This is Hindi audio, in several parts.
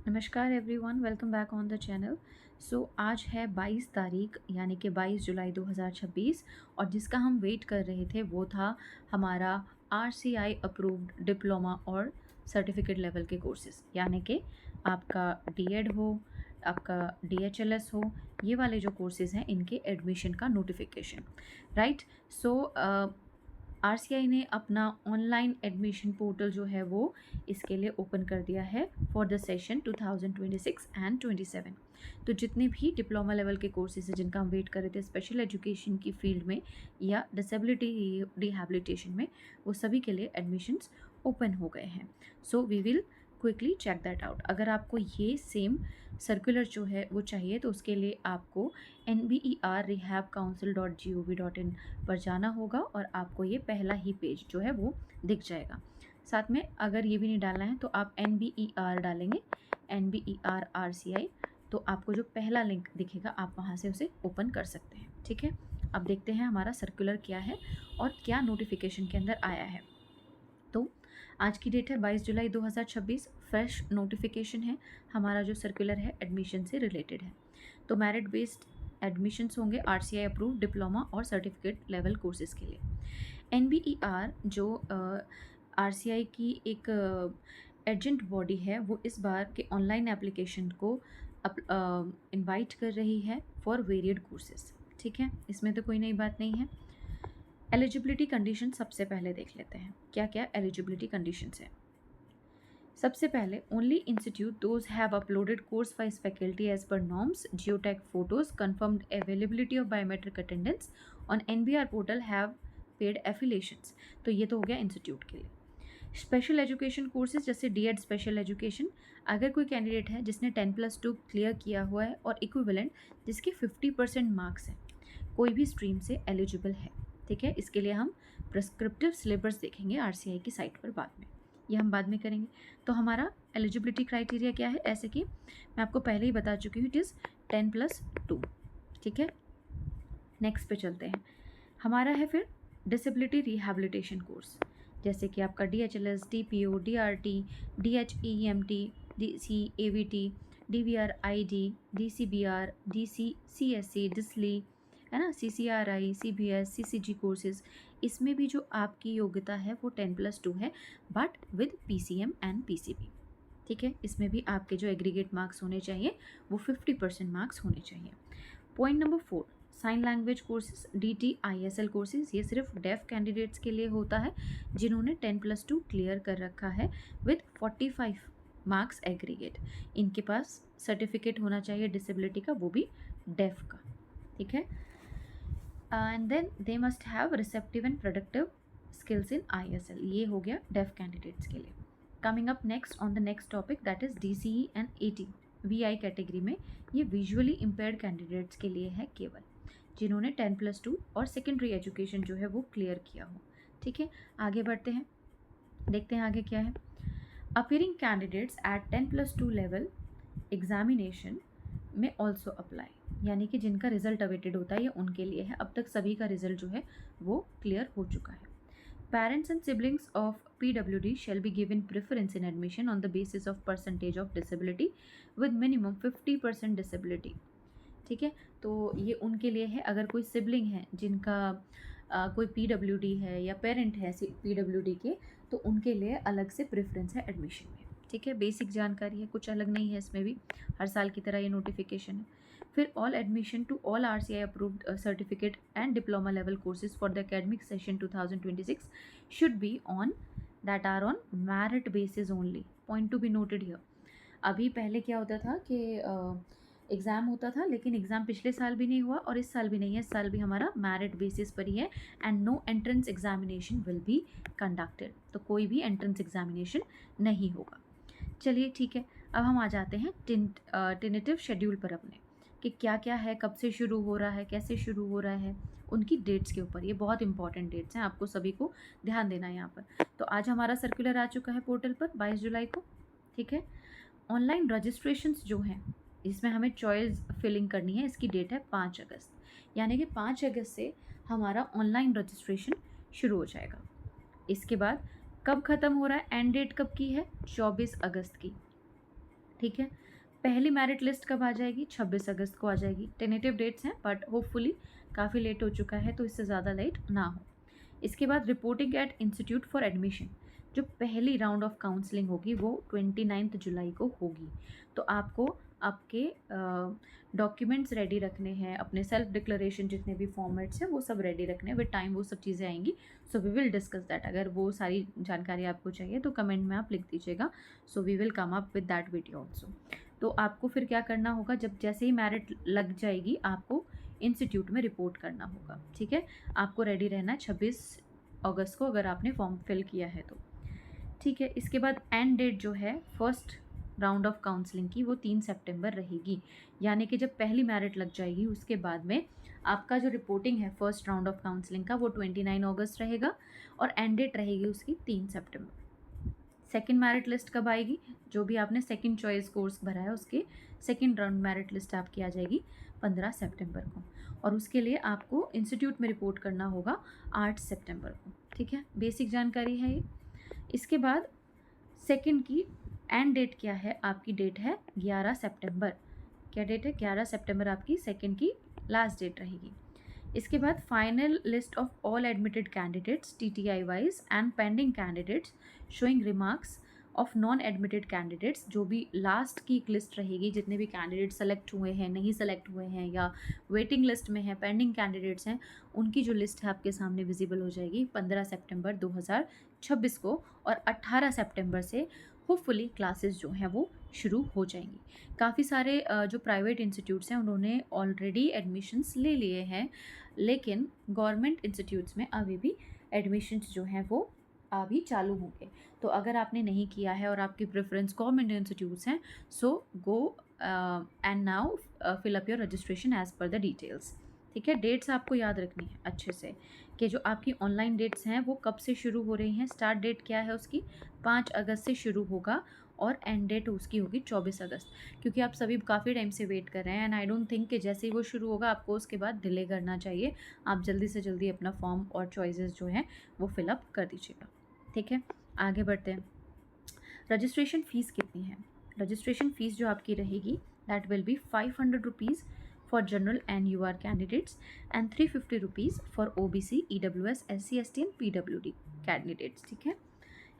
नमस्कार everyone, welcome back on the channel. आज है 22 तारीख यानी कि 22 जुलाई 2026 और जिसका हम वेट कर रहे थे वो था हमारा RCI अप्रूव्ड डिप्लोमा और सर्टिफिकेट लेवल के कोर्सेज, यानी कि आपका डीएड हो, आपका DHLS हो, ये वाले जो कोर्सेज़ हैं इनके एडमिशन का नोटिफिकेशन। राइट। सो RCI ने अपना ऑनलाइन एडमिशन पोर्टल जो है वो इसके लिए ओपन कर दिया है फॉर द सेशन 2026 एंड 27। तो जितने भी डिप्लोमा लेवल के कोर्सेज हैं जिनका हम वेट कर रहे थे स्पेशल एजुकेशन की फील्ड में या डिसेबिलिटी रिहैबिलिटेशन में, वो सभी के लिए एडमिशन्स ओपन हो गए हैं। So we will quickly check that out. अगर आपको ये सेम सर्कुलर जो है वो चाहिए तो उसके लिए आपको NBER-rehabcouncil.gov.in पर जाना होगा और आपको ये पहला ही पेज जो है वो दिख जाएगा। साथ में अगर ये भी नहीं डालना है तो आप NBER डालेंगे, NBER RCI, तो आपको जो पहला लिंक दिखेगा आप वहाँ से उसे ओपन कर सकते हैं। ठीक है, अब देखते हैं हमारा सर्कुलर क्या है और क्या नोटिफिकेशन के अंदर आया है। तो आज की डेट है 22 जुलाई 2026। फ्रेश नोटिफिकेशन है, हमारा जो सर्कुलर है एडमिशन से रिलेटेड है। तो मेरिट बेस्ड एडमिशन्स होंगे RCI अप्रूव डिप्लोमा और सर्टिफिकेट लेवल कोर्सेज के लिए। NBER जो RCI की एक एजेंट बॉडी है, वो इस बार के ऑनलाइन एप्लीकेशन को इनवाइट कर रही है फॉर वेरियड कोर्सेज। ठीक है, इसमें तो कोई नई बात नहीं है। एलिजिबिलिटी कंडीशन सबसे पहले देख लेते हैं क्या क्या एलिजिबिलिटी कंडीशंस है। सबसे पहले only institute those have uploaded course wise faculty as per norms, geotag photos, confirmed availability of biometric attendance on NBR portal have paid affiliations. तो ये तो हो गया इंस्टीट्यूट के लिए। स्पेशल एजुकेशन कोर्सेज जैसे DED स्पेशल एजुकेशन, अगर कोई कैंडिडेट है जिसने 10+2 क्लियर किया हुआ है और इक्विवेलेंट जिसके 50% मार्क्स हैं, कोई भी स्ट्रीम से एलिजिबल है। ठीक है, इसके लिए हम प्रिस्क्रिप्टिव सिलेबस देखेंगे RCI की साइट पर बाद में, ये हम बाद में करेंगे। तो हमारा एलिजिबिलिटी क्राइटेरिया क्या है, ऐसे कि मैं आपको पहले ही बता चुकी हूँ, इट इज़ 10+2। ठीक है, नेक्स्ट पे चलते हैं। हमारा है फिर डिसेबिलिटी रिहैबिलिटेशन कोर्स, जैसे कि आपका DHLS, TPO, DRT, DHEMT, DCAVT, DVR-ID, DCBR, DCCSC, डिसली, है ना, CCRI, CBS, CCG कोर्सेज, इसमें भी जो आपकी योग्यता है वो 10+2 है, but with PCM and PCB। ठीक है, इसमें भी आपके जो एग्रीगेट मार्क्स होने चाहिए वो 50% मार्क्स होने चाहिए। Point number 4, sign language courses, DTISL courses, ये सिर्फ डेफ कैंडिडेट्स के लिए होता है जिन्होंने 10+2 क्लियर कर रखा है विद 45 मार्क्स एग्रीगेट। इनके पास सर्टिफिकेट होना चाहिए डिसेबिलिटी का, वो भी डेफ का। ठीक है, and then they must have receptive and productive skills in ISL, ये हो गया डेफ कैंडिडेट्स के लिए। Coming up next on the next topic that is DCE and AT VI category में, ये विजुअली इम्पेयर्ड कैंडिडेट्स के लिए है केवल, जिन्होंने 10+2 और सेकेंडरी एजुकेशन जो है वो क्लियर किया हो। ठीक है, आगे बढ़ते हैं, देखते हैं आगे क्या है। Appearing candidates at 10+2 level examination में ऑल्सो अप्लाई, यानी कि जिनका रिजल्ट अवेटेड होता है ये उनके लिए है। अब तक सभी का रिजल्ट जो है वो क्लियर हो चुका है। Parents and siblings of PWD shall be given preference in admission on the basis of percentage of disability with minimum 50% disability। ठीक है, तो ये उनके लिए है, अगर कोई सिबलिंग है जिनका कोई PWD है या पेरेंट है PWD के, तो उनके लिए अलग से प्रेफरेंस है एडमिशन में। ठीक है, बेसिक जानकारी है, कुछ अलग नहीं है इसमें भी, हर साल की तरह ये नोटिफिकेशन है। फिर all admission to all RCI approved certificate and diploma level courses for the academic session 2026 should be on that are on merit basis only. Point to be noted here. अभी पहले क्या होता था कि एग्ज़ाम होता था, लेकिन एग्ज़ाम पिछले साल भी नहीं हुआ और इस साल भी नहीं है, इस साल भी हमारा मेरिट बेसिस पर ही है and no entrance examination will be conducted. तो कोई भी एंट्रेंस एग्जामिनेशन नहीं होगा। चलिए ठीक है, अब हम आ जाते हैं टेंटेटिव शेड्यूल पर अपने, कि क्या क्या है, कब से शुरू हो रहा है, कैसे शुरू हो रहा है, उनकी डेट्स के ऊपर। ये बहुत इंपॉर्टेंट डेट्स हैं, आपको सभी को ध्यान देना है यहाँ पर। तो आज हमारा सर्कुलर आ चुका है पोर्टल पर 22 जुलाई को। ठीक है, ऑनलाइन रजिस्ट्रेशंस जो हैं इसमें हमें चॉइस फिलिंग करनी है, इसकी डेट है 5 अगस्त, यानी कि 5 अगस्त से हमारा ऑनलाइन रजिस्ट्रेशन शुरू हो जाएगा। इसके बाद कब ख़त्म हो रहा है, एंड डेट कब की है, 24 अगस्त की। ठीक है। पहली मेरिट लिस्ट कब आ जाएगी? 26 अगस्त को आ जाएगी। टेनेटिव डेट्स हैं बट होपफुली काफ़ी लेट हो चुका है तो इससे ज़्यादा लेट ना हो। इसके बाद reporting at institute for admission, जो पहली राउंड ऑफ काउंसलिंग होगी वो 29 जुलाई को होगी। तो आपको आपके डॉक्यूमेंट्स रेडी रखने हैं, अपने सेल्फ डिक्लेरेशन जितने भी फॉर्मेट्स हैं वो सब रेडी रखने हैं। विद टाइम वो सब चीज़ें आएंगी, so we will discuss that. अगर वो सारी जानकारी आपको चाहिए तो कमेंट में आप लिख दीजिएगा, so we will come up with that video also. तो आपको फिर क्या करना होगा, जब जैसे ही मेरिट लग जाएगी आपको इंस्टीट्यूट में रिपोर्ट करना होगा। ठीक है, आपको रेडी रहना है 26 अगस्त को अगर आपने फॉर्म फिल किया है तो। ठीक है, इसके बाद एंड डेट जो है फर्स्ट राउंड ऑफ काउंसलिंग की वो 3 सितंबर रहेगी। यानी कि जब पहली मेरिट लग जाएगी उसके बाद में आपका जो रिपोर्टिंग है फर्स्ट राउंड ऑफ काउंसलिंग का वो 29 अगस्त रहेगा और एंड डेट रहेगी उसकी 3 सितंबर। सेकंड मेरिट लिस्ट कब आएगी? जो भी आपने सेकंड चॉइस कोर्स भरा है उसके सेकंड राउंड मेरिट लिस्ट आपकी आ जाएगी 15 सितंबर को, और उसके लिए आपको इंस्टीट्यूट में रिपोर्ट करना होगा 8 सितंबर को। ठीक है, बेसिक जानकारी है ये। इसके बाद सेकंड की एंड डेट क्या है? आपकी डेट है 11 सितंबर। क्या डेट है? 11 सितंबर आपकी सेकंड की लास्ट डेट रहेगी। इसके बाद final list of all admitted candidates TTI wise and pending candidates showing remarks of non admitted candidates, जो भी लास्ट की एक लिस्ट रहेगी, जितने भी कैंडिडेट सेलेक्ट हुए हैं, नहीं सेलेक्ट हुए हैं या वेटिंग लिस्ट में हैं, पेंडिंग कैंडिडेट्स हैं, उनकी जो लिस्ट है आपके सामने विजिबल हो जाएगी 15 सितंबर 2026 को। और 18 सितंबर से होपफुली क्लासेस जो हैं वो शुरू हो जाएंगी। काफ़ी सारे जो प्राइवेट इंस्टीट्यूट्स हैं उन्होंने ऑलरेडी एडमिशन्स ले लिए हैं, लेकिन गवर्नमेंट इंस्टीट्यूट्स में अभी भी एडमिशन्स जो हैं वो अभी चालू होंगे। तो अगर आपने नहीं किया है और आपकी प्रेफरेंस गवर्नमेंट इंस्टीट्यूट्स हैं, so go and now fill up your registration as per the details. ठीक है, डेट्स आपको याद रखनी है अच्छे से कि जो आपकी ऑनलाइन डेट्स हैं वो कब से शुरू हो रही हैं। स्टार्ट डेट क्या है उसकी? 5 अगस्त से शुरू होगा और एंड डेट उसकी होगी 24 अगस्त, क्योंकि आप सभी काफ़ी टाइम से वेट कर रहे हैं एंड आई डोंट थिंक कि जैसे ही वो शुरू होगा आपको उसके बाद डिले करना चाहिए। आप जल्दी से जल्दी अपना फॉर्म और चॉइसेस जो हैं वो फिलअप कर दीजिएगा। ठीक है, आगे बढ़ते हैं। रजिस्ट्रेशन फ़ीस कितनी है? रजिस्ट्रेशन फ़ीस जो आपकी रहेगी that will be 500 rupees for general and UR candidates and 350 rupees for OBC, EWS, SC, ST and PWD candidates. ठीक है,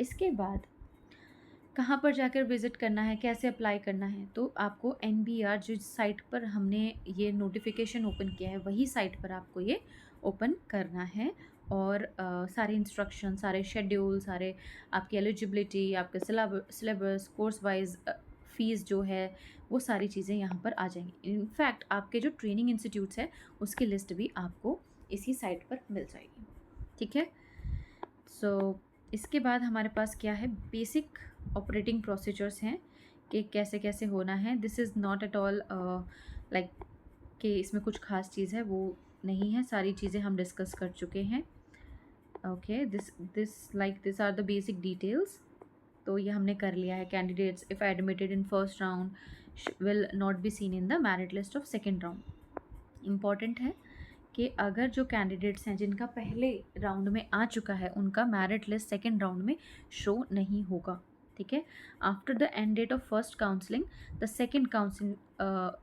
इसके बाद कहाँ पर जाकर विज़िट करना है, कैसे अप्लाई करना है? तो आपको NBR जो साइट पर हमने ये नोटिफिकेशन ओपन किया है वही साइट पर आपको ये ओपन करना है, और सारे इंस्ट्रक्शन, सारे शेड्यूल, सारे आपकी एलिजिबिलिटी, आपके सिलेबस, कोर्स वाइज फ़ीस जो है वो सारी चीज़ें यहाँ पर आ जाएंगी। इनफैक्ट आपके जो ट्रेनिंग इंस्टीट्यूट्स है उसकी लिस्ट भी आपको इसी साइट पर मिल जाएगी। ठीक है, सो इसके बाद हमारे पास क्या है? बेसिक ऑपरेटिंग प्रोसीजर्स हैं कि कैसे कैसे होना है। This is not at all like कि इसमें कुछ खास चीज़ है, वो नहीं है, सारी चीज़ें हम डिस्कस कर चुके हैं। Okay, this are the basic details. तो ये हमने कर लिया है। Candidates if admitted in first round will not be seen in the merit list of second round. Important है कि अगर जो कैंडिडेट्स हैं जिनका पहले राउंड में आ चुका है उनका मेरिट लिस्ट सेकेंड राउंड में शो नहीं होगा। ठीक है, after the end date of first counselling the second counselling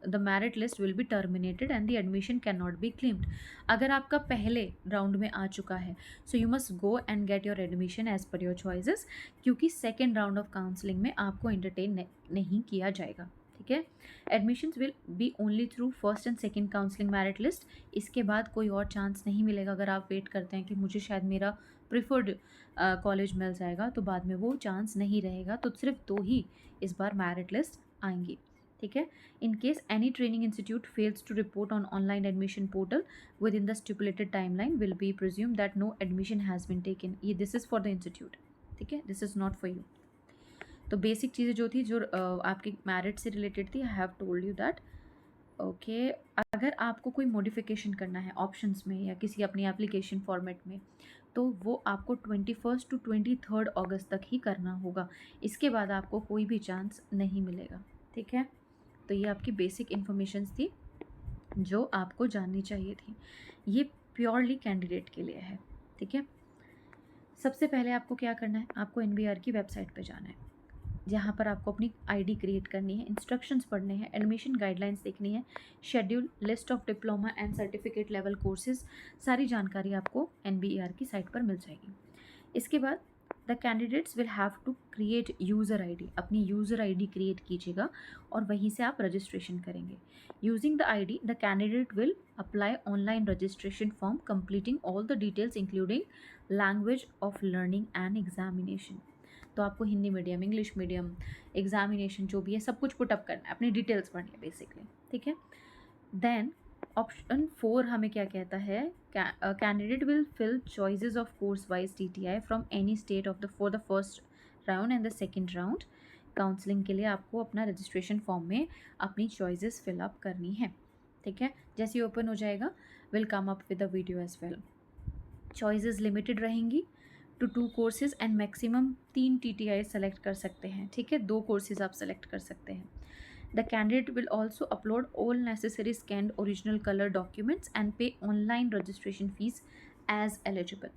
the merit list will be terminated and the admission can not be claimed. अगर आपका पहले राउंड में आ चुका है so you must go and get your admission as per your choices, क्योंकि सेकेंड राउंड ऑफ काउंसलिंग में आपको एंटरटेन नहीं किया जाएगा। ठीक है, admissions will be only through first and second counselling merit list. इसके बाद कोई और चांस नहीं मिलेगा। अगर आप वेट करते हैं कि मुझे शायद मेरा प्रिफर्ड कॉलेज मिल जाएगा तो बाद में वो चांस नहीं रहेगा। तो सिर्फ 2 ही इस बार मेरिट लिस्ट आएंगी। ठीक है, in case any training institute fails to report on online admission portal within the stipulated timeline will be presume that no admission has been taken. ये this is for the institute. ठीक है, this is not for you. तो बेसिक चीज़ें जो थी जो आपकी मेरिट से रिलेटेड थी, I have told you that. Okay, अगर आपको कोई मॉडिफिकेशन करना है ऑप्शंस में या किसी अपनी एप्लीकेशन फॉर्मेट में तो वो आपको 21 टू 23 अगस्त तक ही करना होगा। इसके बाद आपको कोई भी चांस नहीं मिलेगा। ठीक है, तो ये आपकी बेसिक इन्फॉर्मेशंस थी जो आपको जाननी चाहिए थी। ये प्योरली कैंडिडेट के लिए है। ठीक है, सबसे पहले आपको क्या करना है? आपको NBR की वेबसाइट पे जाना है। जहाँ पर आपको अपनी आईडी क्रिएट करनी है, इंस्ट्रक्शंस पढ़ने हैं, एडमिशन गाइडलाइंस देखनी है, schedule, list of diploma and certificate level courses, सारी जानकारी आपको NBER की साइट पर मिल जाएगी। इसके बाद the candidates will have to create user ID, अपनी यूज़र आईडी क्रिएट कीजिएगा और वहीं से आप रजिस्ट्रेशन करेंगे। Using the ID the candidate will apply online registration form completing all the details including language of learning and examination. तो आपको Hindi medium, English medium, examination जो भी है सब कुछ पुटअप करना है, अपनी डिटेल्स भरनी है बेसिकली, ठीक है। देन ऑप्शन 4 हमें क्या कहता है, candidate will fill choices of course wise TTI from any state of the for the first round and the second round. Counselling के लिए आपको अपना रजिस्ट्रेशन फॉर्म में अपनी चॉइसेस फिलअप करनी है, ठीक है। जैसे ही ओपन हो जाएगा will come up with the video as well. Choices limited रहेंगी टू 2 courses and maximum 3 TTI select कर सकते हैं, ठीक है। 2 कोर्सेज आप सेलेक्ट कर सकते हैं। The candidate will also upload all necessary scanned original color documents and pay online registration fees as eligible।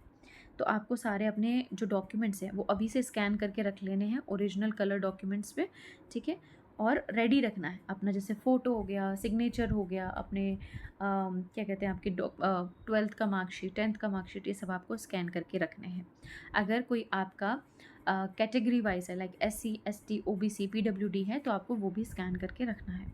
तो आपको सारे अपने जो डॉक्यूमेंट्स हैं वो अभी से स्कैन करके रख लेने हैं ओरिजिनल कलर डॉक्यूमेंट्स पे, ठीक है। और रेडी रखना है अपना, जैसे फ़ोटो हो गया, सिग्नेचर हो गया, अपने क्या कहते हैं आपकी 12th का मार्कशीट, 10th का मार्कशीट, ये सब आपको स्कैन करके रखने हैं। अगर कोई आपका कैटेगरी वाइज है like SC ST OBC PWD है तो आपको वो भी स्कैन करके रखना है।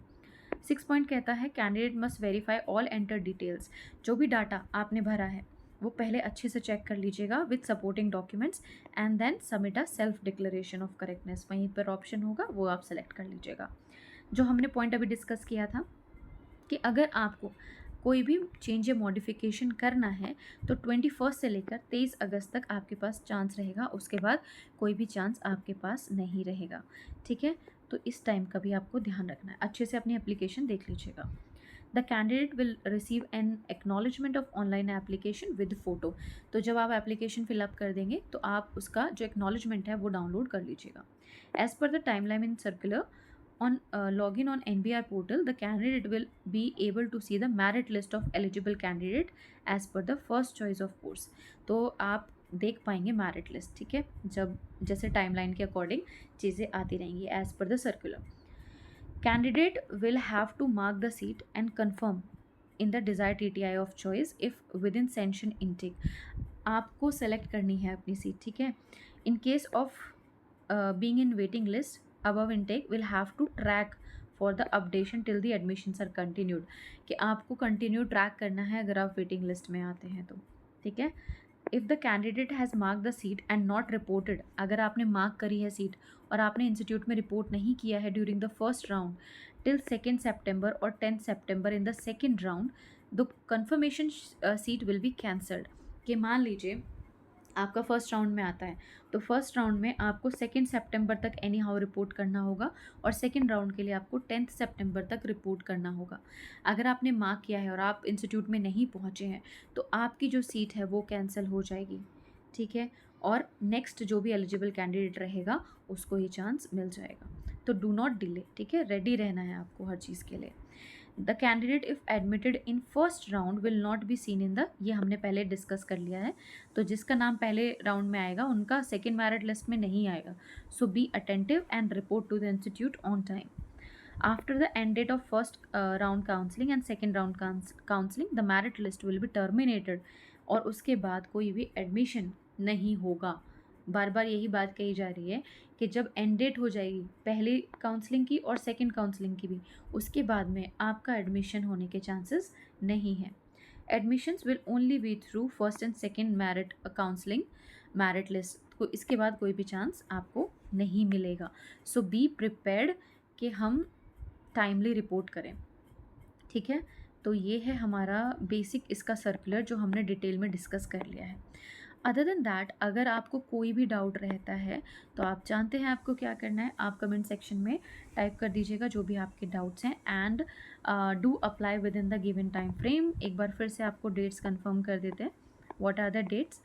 6 पॉइंट कहता है candidate must verify all enter details. जो भी डाटा आपने भरा है वो पहले अच्छे से चेक कर लीजिएगा with supporting documents and then submit a self declaration of correctness. वहीं पर ऑप्शन होगा वो आप सेलेक्ट कर लीजिएगा। जो हमने पॉइंट अभी डिस्कस किया था कि अगर आपको कोई भी चेंज या मॉडिफिकेशन करना है तो 21 से लेकर 23 अगस्त तक आपके पास चांस रहेगा, उसके बाद कोई भी चांस आपके पास नहीं रहेगा, ठीक है। तो इस टाइम का भी आपको ध्यान रखना है, अच्छे से अपनी एप्लीकेशन देख लीजिएगा। The candidate will receive an acknowledgement of online application with photo. तो जब आप एप्लीकेशन फिलअप कर देंगे तो आप उसका जो एक्नॉलेजमेंट है वो डाउनलोड कर लीजिएगा। As per the timeline in circular on login on NBR portal, the candidate will be able to see the merit list of eligible candidate as per the first choice of course। तो आप देख पाएंगे मेरिट लिस्ट, ठीक है, जब जैसे टाइमलाइन के अकॉर्डिंग चीज़ें आती रहेंगी as per the circular. Candidate will have to mark the seat and confirm in the desire TTI of choice if within sanction intake. आपको सेलेक्ट करनी है अपनी सीट, ठीक है। In case of being in waiting list above intake will have to track for the updation till the admissions are continued। कि आपको कंटिन्यू ट्रैक करना है अगर आप वेटिंग लिस्ट में आते हैं तो, ठीक है। If the candidate has mark the seat and not reported, अगर आपने मार्क करी है सीट और आपने इंस्टीट्यूट में रिपोर्ट नहीं किया है during the first round till 2 सितंबर और 10 सितंबर in the second round, the confirmation seat will be cancelled. कि मान लीजिए आपका फर्स्ट राउंड में आता है तो फर्स्ट राउंड में आपको 2 सितंबर तक एनी हाउ रिपोर्ट करना होगा और सेकेंड राउंड के लिए आपको 10 सितंबर तक रिपोर्ट करना होगा। अगर आपने मार्क किया है और आप इंस्टीट्यूट में नहीं पहुंचे हैं तो आपकी जो सीट है वो कैंसिल हो जाएगी, ठीक है। और नेक्स्ट जो भी एलिजिबल कैंडिडेट रहेगा उसको ये चांस मिल जाएगा। तो डू नॉट डिले, ठीक है, रेडी रहना है आपको हर चीज़ के लिए। The candidate if admitted in first round will not be seen in the, ये हमने पहले डिस्कस कर लिया है, तो जिसका नाम पहले राउंड में आएगा उनका सेकेंड मेरिट लिस्ट में नहीं आएगा। So be attentive and report to the institute on time. After the end date of first round counselling and second round counselling the merit list will be terminated. और उसके बाद कोई भी एडमिशन नहीं होगा। बार बार यही बात कही जा रही है कि जब एंड डेट हो जाएगी पहली काउंसलिंग की और सेकंड काउंसलिंग की भी, उसके बाद में आपका एडमिशन होने के चांसेस नहीं हैं। Admissions will only B through first and second merit counselling merit list को, इसके बाद कोई भी चांस आपको नहीं मिलेगा। सो बी प्रिपेयर्ड कि हम टाइमली रिपोर्ट करें, ठीक है। तो ये है हमारा बेसिक इसका सर्कुलर जो हमने डिटेल में डिस्कस कर लिया है। अदर देन दैट अगर आपको कोई भी डाउट रहता है तो आप जानते हैं आपको क्या करना है, आप कमेंट सेक्शन में टाइप कर दीजिएगा जो भी आपके डाउट्स हैं and do apply with in the given time frame. एक बार फिर से आपको डेट्स कंफर्म कर देते हैं, what are the dates.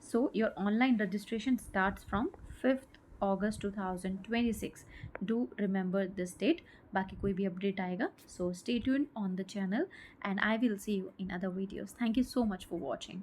So your online registration starts from 5th August 2026। Do remember this date. बाकी कोई भी अपडेट आएगा so stay tuned on the channel and I will see you in other videos. Thank you so much for watching.